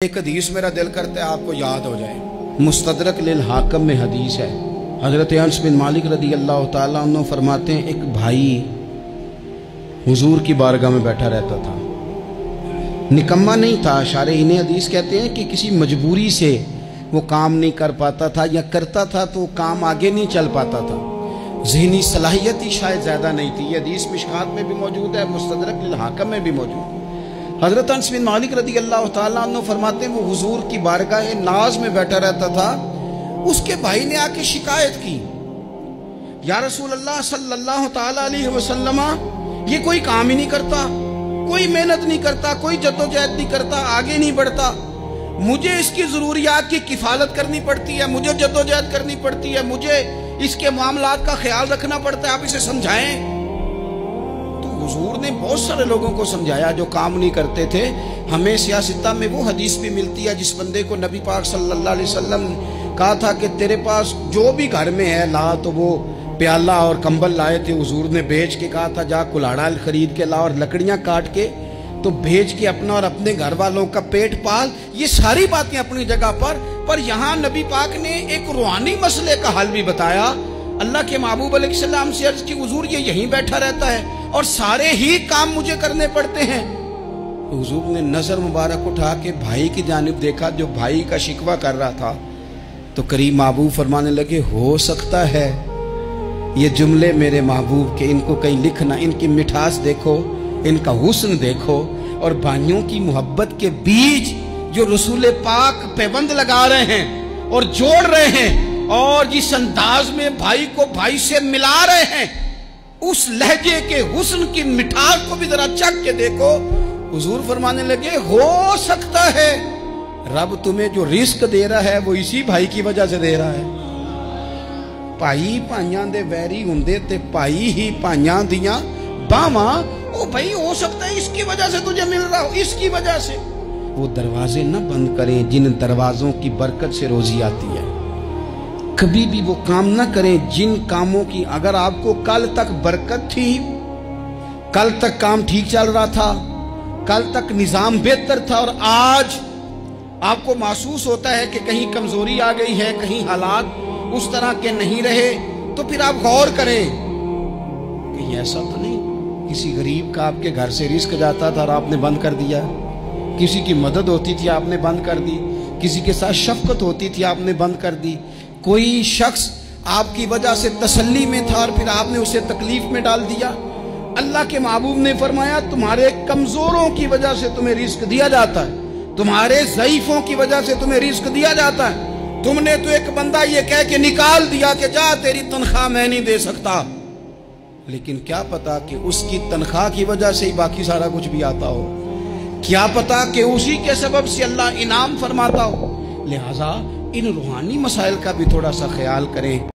ایک حدیث میرا دل کرتا ہے آپ کو یاد ہو جائے، مستدرک للحاکم میں حدیث ہے۔ حضرت انس بن مالک رضی اللہ تعالیٰ عنہ فرماتے ہیں ایک بھائی حضور کی بارگاہ میں بیٹھا رہتا تھا، نکما نہیں تھا، شارحین حدیث کہتے ہیں کہ کسی مجبوری سے وہ کام نہیں کر پاتا تھا، یا کرتا تھا تو کام آگے نہیں چل پاتا تھا، ذہنی صلاحیت ہی شاید زیادہ نہیں تھی۔ یہ حدیث مشکات میں بھی موجود ہے، مستدرک للحاکم میں بھی موجود ہے۔ حضرت انس بن مالک رضی اللہ تعالیٰ عنہ فرماتے ہیں وہ حضور کی بارگاہ ناز میں بیٹھا رہتا تھا، اس کے بھائی نے آ کے شکایت کی، یا رسول اللہ صلی اللہ تعالیٰ علیہ وسلم، یہ کوئی کام ہی نہیں کرتا، کوئی محنت نہیں کرتا، کوئی جدوجہد نہیں کرتا، آگے نہیں بڑھتا، مجھے اس کی ضروریات کی کفالت کرنی پڑتی ہے، مجھے جدوجہد کرنی پڑتی ہے، مجھے اس کے معاملات کا خیال رکھنا پڑتا ہے، آپ اسے سمجھائیں۔ تو حضور نے بہت سارے لوگوں کو سمجھایا جو کام نہیں کرتے تھے۔ ہمیں سیاستہ میں وہ حدیث بھی ملتی ہے جس بندے کو نبی پاک صلی اللہ علیہ وسلم کہا تھا کہ تیرے پاس جو بھی گھر میں ہے لا، تو وہ پیالہ اور کمبل لائے تھے، حضور نے بیچ کے کہا تھا جا کلاڑا خرید کے لا اور لکڑیاں کاٹ کے تو بھیج کے اپنا اور اپنے گھر والوں کا پیٹ پال۔ یہ ساری باتیں اپنی جگہ پر یہاں نبی پاک نے ایک روحانی مسئلے کا حل بھی بتایا۔ اللہ کے محبوب علیہ السلام سے عرض کی حضور یہ یہیں بیٹھا رہتا ہے اور سارے ہی کام مجھے کرنے پڑتے ہیں۔ حضور نے نظر مبارک اٹھا کے بھائی کی جانب دیکھا جو بھائی کا شکوہ کر رہا تھا، تو قریب محبوب فرمانے لگے ہو سکتا ہے یہ جملے میرے محبوب کے، ان کو کہیں لکھنا، ان کی مٹھاس دیکھو، ان کا حسن دیکھو، اور بھائیوں کی محبت کے بیج جو رسول پاک پیوند لگا رہے ہیں اور جوڑ رہے ہیں، اور جس انداز میں بھائی کو بھائی سے ملا رہے ہیں، اس لہجے کے حسن کی مٹھاس کو بھی ذرا چکھ کے دیکھو۔ حضور فرمانے لگے ہو سکتا ہے رب تمہیں جو رزق دے رہا ہے وہ اسی بھائی کی وجہ سے دے رہا ہے۔ بھائی بھائیاں دے ویری ہوندے تے بھائی ہی بھائیاں دیاں باواں، او بھائی ہو سکتا ہے اس کی وجہ سے تجھے مل رہا ہو، اس کی وجہ سے۔ وہ دروازے نہ بند کریں جن دروازوں کی برکت سے روزی آتی ہے، کبھی بھی وہ کام نہ کریں جن کاموں کی اگر آپ کو کل تک برکت تھی، کل تک کام ٹھیک چل رہا تھا، کل تک نظام بہتر تھا، اور آج آپ کو محسوس ہوتا ہے کہ کہیں کمزوری آ گئی ہے، کہیں حالات اس طرح کے نہیں رہے، تو پھر آپ غور کریں کہ ایسا تو نہیں کسی غریب کا آپ کے گھر سے رزق جاتا تھا اور آپ نے بند کر دیا، کسی کی مدد ہوتی تھی آپ نے بند کر دی، کسی کے ساتھ شفقت ہوتی تھی آپ نے بند کر دی، کوئی شخص آپ کی وجہ سے تسلی میں تھا اور پھر آپ نے اسے تکلیف میں ڈال دیا۔ اللہ کے محبوب نے فرمایا تمہارے کمزوروں کی وجہ سے تمہیں رزق دیا جاتا ہے، تمہارے ضعیفوں کی وجہ سے تمہیں رزق دیا جاتا ہے۔ تم نے تو ایک بندہ یہ کہہ کے نکال دیا کہ جا تیری تنخواہ میں نہیں دے سکتا، لیکن کیا پتا کہ اس کی تنخواہ کی وجہ سے ہی باقی سارا کچھ بھی آتا ہو، کیا پتا کہ اسی کے سبب سے اللہ انعام فرماتا ہو۔ لہٰذا ان روحانی مسائل کا بھی تھوڑا سا خیال کریں۔